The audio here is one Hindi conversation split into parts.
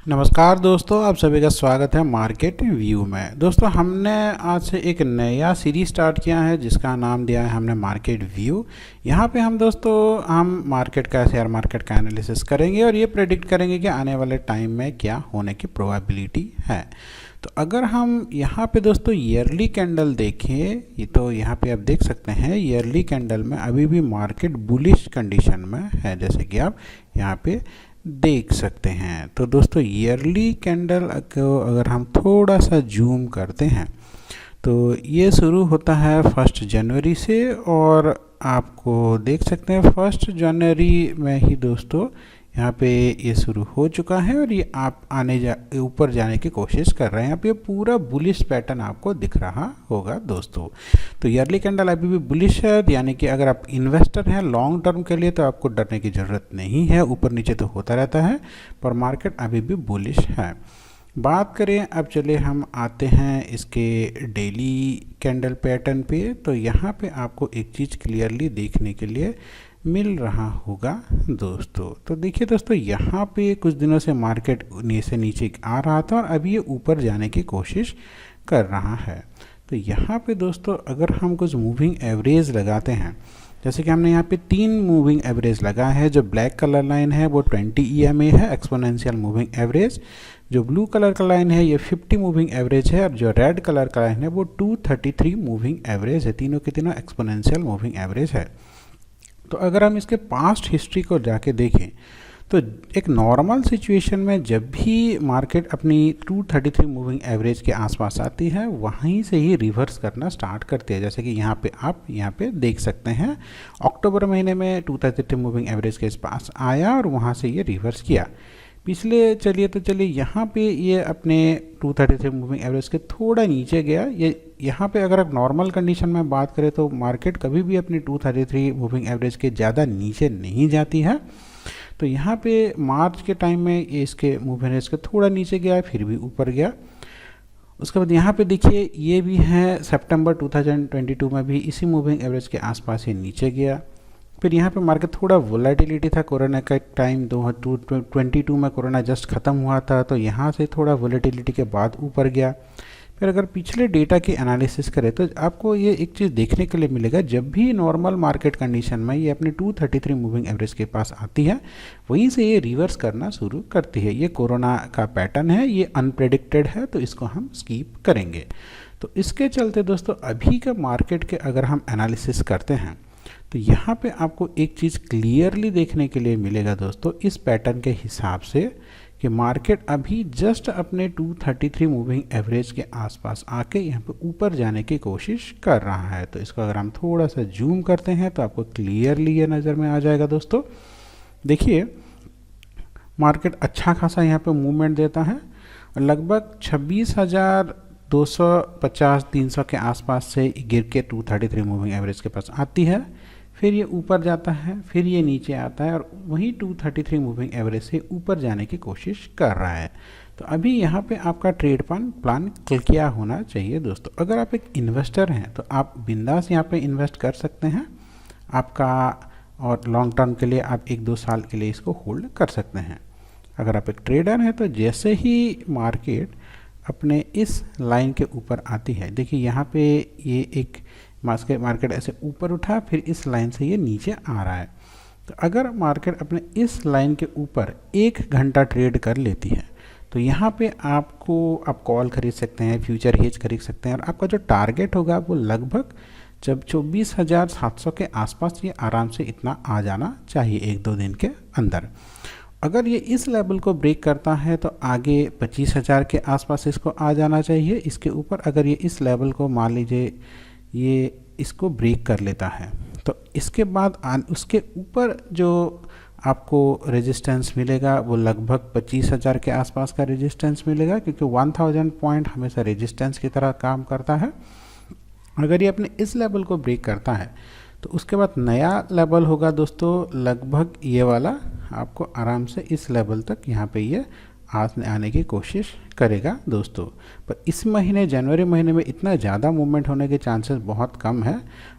नमस्कार दोस्तों, आप सभी का स्वागत है मार्केट व्यू में। दोस्तों, हमने आज से एक नया सीरीज स्टार्ट किया है जिसका नाम दिया है हमने मार्केट व्यू। यहाँ पे हम मार्केट का शेयर मार्केट का एनालिसिस करेंगे और ये प्रेडिक्ट करेंगे कि आने वाले टाइम में क्या होने की प्रोबेबिलिटी है। तो अगर हम यहाँ पे दोस्तों ईयरली कैंडल देखें, ये तो यहाँ पे आप देख सकते हैं ईयरली कैंडल में अभी भी मार्केट बुलिश कंडीशन में है, जैसे कि आप यहाँ पे देख सकते हैं। तो दोस्तों, ईयरली कैंडल को अगर हम थोड़ा सा जूम करते हैं तो ये शुरू होता है 1 जनवरी से, और आपको देख सकते हैं 1 जनवरी में ही दोस्तों यहाँ पे ये शुरू हो चुका है और ये आप ऊपर जाने की कोशिश कर रहे हैं। यहाँ पे पूरा बुलिश पैटर्न आपको दिख रहा होगा दोस्तों। तो ईयरली कैंडल अभी भी बुलिश है, यानी कि अगर आप इन्वेस्टर हैं लॉन्ग टर्म के लिए तो आपको डरने की ज़रूरत नहीं है। ऊपर नीचे तो होता रहता है, पर मार्केट अभी भी बुलिश है। बात करें अब, चलिए हम आते हैं इसके डेली कैंडल पैटर्न पे। तो यहाँ पे आपको एक चीज़ क्लियरली देखने के लिए मिल रहा होगा दोस्तों। तो देखिए दोस्तों, यहाँ पे कुछ दिनों से मार्केट से नीचे आ रहा था और अभी ये ऊपर जाने की कोशिश कर रहा है। तो यहाँ पे दोस्तों अगर हम कुछ मूविंग एवरेज लगाते हैं, जैसे कि हमने यहाँ पे 3 मूविंग एवरेज लगा है। जो ब्लैक कलर लाइन है वो 20 EMA है, एक्सपोनेंशियल मूविंग एवरेज। जो ब्लू कलर का लाइन है ये 50 मूविंग एवरेज है, और जो रेड कलर का लाइन है वो 233 मूविंग एवरेज है। तीनों के तीनों एक्सपोनेंशियल मूविंग एवरेज है। तो अगर हम इसके पास्ट हिस्ट्री को जाके देखें तो एक नॉर्मल सिचुएशन में जब भी मार्केट अपनी 233 मूविंग एवरेज के आसपास आती है वहीं से ही रिवर्स करना स्टार्ट करती है। जैसे कि यहाँ पे आप देख सकते हैं अक्टूबर महीने में 233 मूविंग एवरेज के पास आया और वहाँ से ये रिवर्स किया। पिछले चलिए यहाँ पे ये अपने 233 मूविंग एवरेज के थोड़ा नीचे गया। ये यहाँ पे अगर आप नॉर्मल कंडीशन में बात करें तो मार्केट कभी भी अपनी 233 मूविंग एवरेज के ज़्यादा नीचे नहीं जाती है। तो यहाँ पे मार्च के टाइम में ये इसके मूविंग एवरेज के थोड़ा नीचे गया, फिर भी ऊपर गया। उसके बाद यहाँ पे देखिए ये भी है सितंबर 2022 में भी इसी मूविंग एवरेज के आसपास ये नीचे गया। फिर यहाँ पे मार्केट थोड़ा वोलेटिलिटी था कोरोना का टाइम, 2022 में कोरोना जस्ट ख़त्म हुआ था, तो यहाँ से थोड़ा वोलेटिलिटी के बाद ऊपर गया। फिर अगर पिछले डेटा की एनालिसिस करें तो आपको ये एक चीज़ देखने के लिए मिलेगा, जब भी नॉर्मल मार्केट कंडीशन में ये अपने 233 मूविंग एवरेज के पास आती है वहीं से ये रिवर्स करना शुरू करती है। ये कोरोना का पैटर्न है, ये अनप्रेडिक्टेड है, तो इसको हम स्कीप करेंगे। तो इसके चलते दोस्तों अभी का मार्केट के अगर हम एनालिसिस करते हैं तो यहाँ पे आपको एक चीज़ क्लियरली देखने के लिए मिलेगा दोस्तों, इस पैटर्न के हिसाब से कि मार्केट अभी जस्ट अपने 233 मूविंग एवरेज के आसपास आके यहाँ पे ऊपर जाने की कोशिश कर रहा है। तो इसको अगर हम थोड़ा सा जूम करते हैं तो आपको क्लियरली ये नज़र में आ जाएगा दोस्तों। देखिए मार्केट अच्छा खासा यहाँ पे मूवमेंट देता है, लगभग 26,250-300 के आसपास से गिर के 233 मूविंग एवरेज के पास आती है, फिर ये ऊपर जाता है, फिर ये नीचे आता है और वही 233 मूविंग एवरेज से ऊपर जाने की कोशिश कर रहा है। तो अभी यहाँ पे आपका ट्रेड प्लान क्या होना चाहिए दोस्तों। अगर आप एक इन्वेस्टर हैं तो आप बिंदास यहाँ पे इन्वेस्ट कर सकते हैं आपका, और लॉन्ग टर्म के लिए आप 1-2 साल के लिए इसको होल्ड कर सकते हैं। अगर आप एक ट्रेडर हैं तो जैसे ही मार्केट अपने इस लाइन के ऊपर आती है, देखिए यहाँ पे ये एक मार्केट ऐसे ऊपर उठा, फिर इस लाइन से ये नीचे आ रहा है। तो अगर मार्केट अपने इस लाइन के ऊपर 1 घंटा ट्रेड कर लेती है तो यहाँ पे आप कॉल खरीद सकते हैं, फ्यूचर हेज खरीद सकते हैं, और आपका जो टारगेट होगा वो लगभग जब 24,700 के आसपास ये आराम से इतना आ जाना चाहिए 1-2 दिन के अंदर। अगर ये इस लेवल को ब्रेक करता है तो आगे 25,000 के आसपास इसको आ जाना चाहिए। इसके ऊपर अगर ये इस लेवल को मान लीजिए ये इसको ब्रेक कर लेता है तो इसके बाद उसके ऊपर जो आपको रेजिस्टेंस मिलेगा वो लगभग 25,000 के आसपास का रेजिस्टेंस मिलेगा, क्योंकि 1000 पॉइंट हमेशा रेजिस्टेंस की तरह काम करता है। अगर ये अपने इस लेवल को ब्रेक करता है तो उसके बाद नया लेवल होगा दोस्तों लगभग ये वाला, आपको आराम से इस लेवल तक यहाँ पे ये आने की कोशिश करेगा दोस्तों। पर इस महीने जनवरी महीने में इतना ज़्यादा मूवमेंट होने के चांसेस बहुत कम है।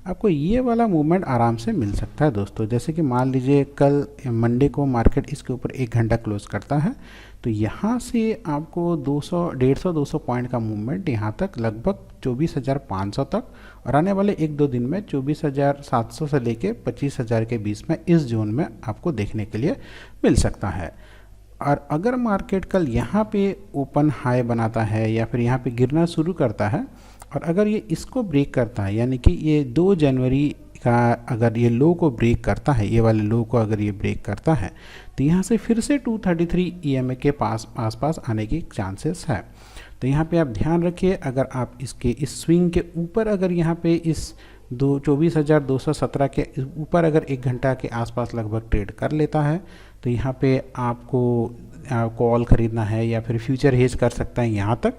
आपको ये वाला मूवमेंट आराम से मिल सकता है दोस्तों। जैसे कि मान लीजिए कल मंडे को मार्केट इसके ऊपर 1 घंटा क्लोज करता है, तो यहाँ से आपको 150-200 पॉइंट का मूवमेंट यहाँ तक लगभग 24,500 तक, और आने वाले 1-2 दिन में 24,700 से लेके 25,000 के बीच में इस जोन में आपको देखने के लिए मिल सकता है। और अगर मार्केट कल यहाँ पे ओपन हाई बनाता है या फिर यहाँ पे गिरना शुरू करता है, और अगर ये इसको ब्रेक करता है, यानी कि ये 2 जनवरी का अगर ये लो को ब्रेक करता है, ये वाले लो को अगर ये ब्रेक करता है, तो यहाँ से फिर से 233 EMA के आसपास आने की चांसेस है। तो यहाँ पे आप ध्यान रखिए, अगर आप इसके इस स्विंग के ऊपर अगर यहाँ पे इस 24,217 के ऊपर अगर 1 घंटा के आसपास लगभग ट्रेड कर लेता है, तो यहाँ पे आपको कॉल ख़रीदना है या फिर फ्यूचर हेज कर सकते हैं यहाँ तक,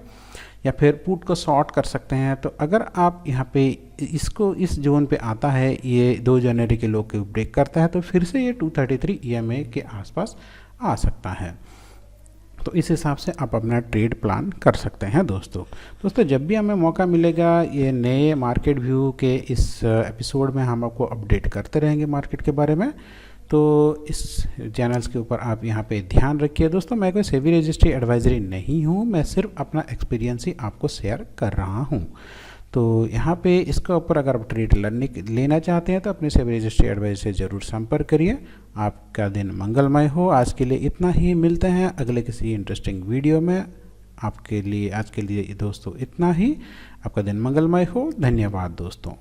या फिर पुट को शॉर्ट कर सकते हैं। तो अगर आप यहाँ पे इसको इस जोन पे आता है, ये 2 जनवरी के लो को ब्रेक करता है, तो फिर से ये 233 EMA के आसपास आ सकता है। तो इस हिसाब से आप अपना ट्रेड प्लान कर सकते हैं दोस्तों। जब भी हमें मौका मिलेगा, ये नए मार्केट व्यू के इस एपिसोड में हम आपको अपडेट करते रहेंगे मार्केट के बारे में। तो इस चैनल्स के ऊपर आप यहाँ पे ध्यान रखिए दोस्तों। मैं कोई सेबी रजिस्ट्री एडवाइजरी नहीं हूँ, मैं सिर्फ अपना एक्सपीरियंस ही आपको शेयर कर रहा हूँ। तो यहाँ पे इसके ऊपर अगर आप ट्रेड लेना चाहते हैं तो अपने सेबी रजिस्ट्री एडवाइजर से ज़रूर संपर्क करिए। आपका दिन मंगलमय हो। आज के लिए इतना ही, मिलते हैं अगले किसी इंटरेस्टिंग वीडियो में। आपके लिए आज के लिए दोस्तों इतना ही। आपका दिन मंगलमय हो। धन्यवाद दोस्तों।